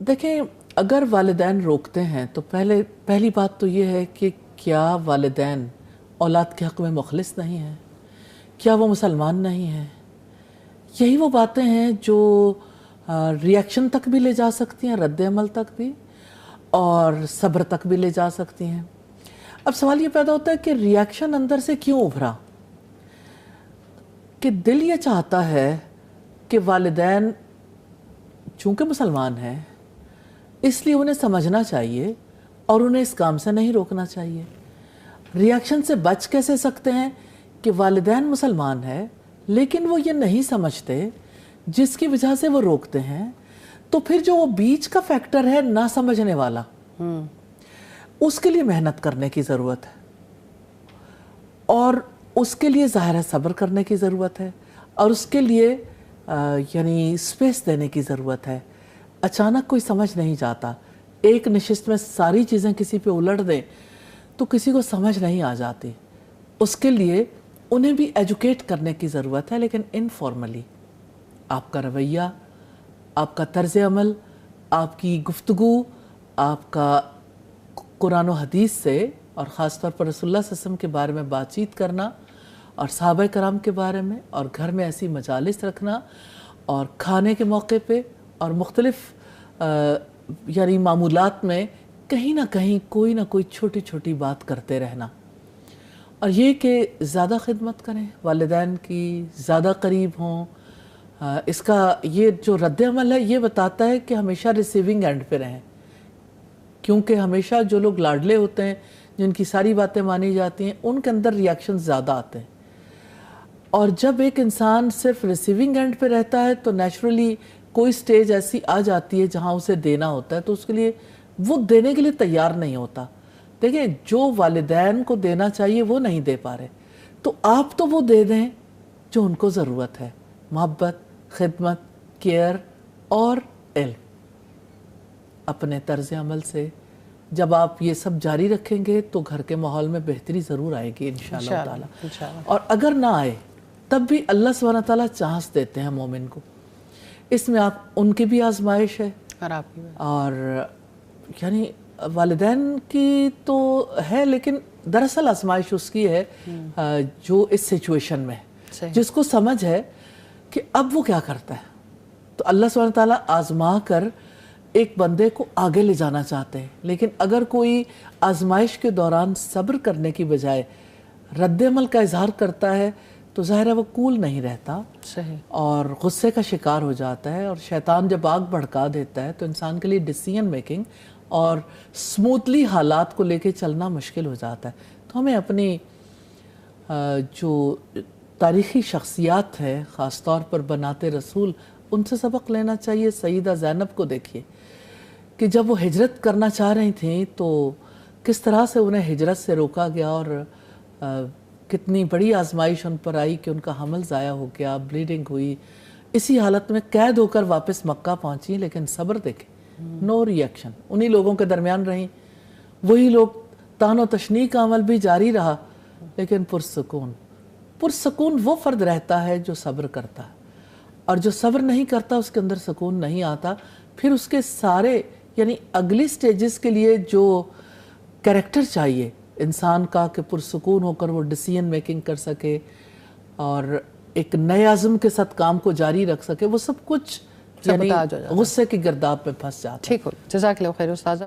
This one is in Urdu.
دیکھیں اگر والدین روکتے ہیں تو پہلی بات تو یہ ہے کہ کیا والدین اولاد کے حق میں مخلص نہیں ہیں؟ کیا وہ مسلمان نہیں ہیں؟ یہی وہ باتیں ہیں جو ریاکشن تک بھی لے جا سکتی ہیں، رد عمل تک بھی، اور صبر تک بھی لے جا سکتی ہیں۔ اب سوال یہ پیدا ہوتا ہے کہ ریاکشن اندر سے کیوں ابھرا؟ کہ دل یہ چاہتا ہے کہ والدین چونکہ مسلمان ہیں اس لیے انہیں سمجھنا چاہیے اور انہیں اس کام سے نہیں روکنا چاہیے۔ ریاکشن سے بچ کیسے سکتے ہیں کہ والدین مسلمان ہیں لیکن وہ یہ نہیں سمجھتے جس کی وجہ سے وہ روکتے ہیں، تو پھر جو وہ بیچ کا فیکٹر ہے نہ سمجھنے والا، اس کے لیے محنت کرنے کی ضرورت ہے، اور اس کے لیے ظاہر ہے صبر کرنے کی ضرورت ہے، اور اس کے لیے یعنی سپیس دینے کی ضرورت ہے۔ اچانک کوئی سمجھ نہیں جاتا، ایک نشست میں ساری چیزیں کسی پہ الٹ دیں تو کسی کو سمجھ نہیں آ جاتی۔ اس کے لیے انہیں بھی ایجوکیٹ کرنے کی ضرورت ہے، لیکن انفارملی۔ آپ کا رویہ، آپ کا طرز عمل، آپ کی گفتگو، آپ کا قرآن و حدیث سے، اور خاص طور پر رسول اللہ صلی اللہ علیہ وسلم کے بارے میں بات چیت کرنا، اور صحابہ کرام کے بارے میں، اور گھر میں ایسی مجالس رکھنا، اور کھانے کے موقع پہ اور مختلف یعنی معمولات میں کہیں نہ کہیں کوئی نہ کوئی چھوٹی چھوٹی بات کرتے رہنا، اور یہ کہ زیادہ خدمت کریں، والدین کی زیادہ قریب ہوں۔ اس کا یہ جو رد عمل ہے یہ بتاتا ہے کہ ہمیشہ ریسیونگ اینڈ پہ رہیں، کیونکہ ہمیشہ جو لوگ لاڈلے ہوتے ہیں، جن کی ساری باتیں مانی جاتی ہیں، ان کے اندر ریاکشن زیادہ آتے ہیں۔ اور جب ایک انسان صرف ریسیونگ اینڈ پہ رہتا ہے تو نیچرلی کوئی سٹیج ایسی آ جاتی ہے جہاں اسے دینا ہوتا ہے تو اس کے لیے وہ دینے کے لیے تیار نہیں ہوتا۔ دیکھیں جو والدین کو دینا چاہیے وہ نہیں دے پا رہے، تو آپ تو وہ دے دیں جو ان کو ضرورت ہے، محبت، خدمت، کیئر اور علم۔ اپنے طرز عمل سے جب آپ یہ سب جاری رکھیں گے تو گھر کے ماحول میں بہتری ضرور آئے گی انشاءاللہ تعالی۔ اور اگر نہ آئے تب بھی اللہ سبحانہ تعالیٰ چانس دیتے ہیں مومن کو۔ اس میں آپ ان کی بھی آزمائش ہے اور یعنی والدین کی تو ہے، لیکن دراصل آزمائش اس کی ہے جو اس سچویشن میں ہے، جس کو سمجھ ہے کہ اب وہ کیا کرتا ہے۔ تو اللہ سبحانہ تعالیٰ آزما کر ایک بندے کو آگے لے جانا چاہتے ہیں، لیکن اگر کوئی آزمائش کے دوران صبر کرنے کی بجائے رد عمل کا اظہار کرتا ہے تو ظاہر ہے وہ کول نہیں رہتا اور غصے کا شکار ہو جاتا ہے، اور شیطان جب آگ بھڑکا دیتا ہے تو انسان کے لیے ڈیسیژن میکنگ اور سموتھلی حالات کو لے کے چلنا مشکل ہو جاتا ہے۔ تو ہمیں اپنی جو تاریخی شخصیات ہیں، خاص طور پر بنات رسول، ان سے سبق لینا چاہیے۔ سیدہ زینب کو دیکھیے کہ جب وہ ہجرت کرنا چاہ رہی تھیں تو کس طرح سے انہیں ہجرت سے روکا گیا، اور کتنی بڑی آزمائش ان پر آئی کہ ان کا حمل ضائع ہو گیا، بلیڈنگ ہوئی، اسی حالت میں قید ہو کر واپس مکہ پہنچی، لیکن صبر دیکھیں، نو ریاکشن، انہی لوگوں کے درمیان رہیں، وہی لوگ، طعن و تشنیع کا عمل بھی جاری رہا، لیکن پرسکون وہ فرد رہتا ہے جو صبر کرتا ہے، اور جو صبر نہیں کرتا اس کے اندر سکون نہیں آتا۔ پھر اس کے سارے یعنی اگلی سٹیجز کے لیے جو کریکٹر چاہیے انسان کا کہ پرسکون ہو کر وہ ڈیسیژن میکنگ کر سکے اور ایک نئے عزم کے ساتھ کام کو جاری رکھ سکے، وہ سب کچھ یعنی غصے کی گرداب میں پھنس جاتا ہے۔ ٹھیک ہو، جزاک اللہ خیر استاذہ۔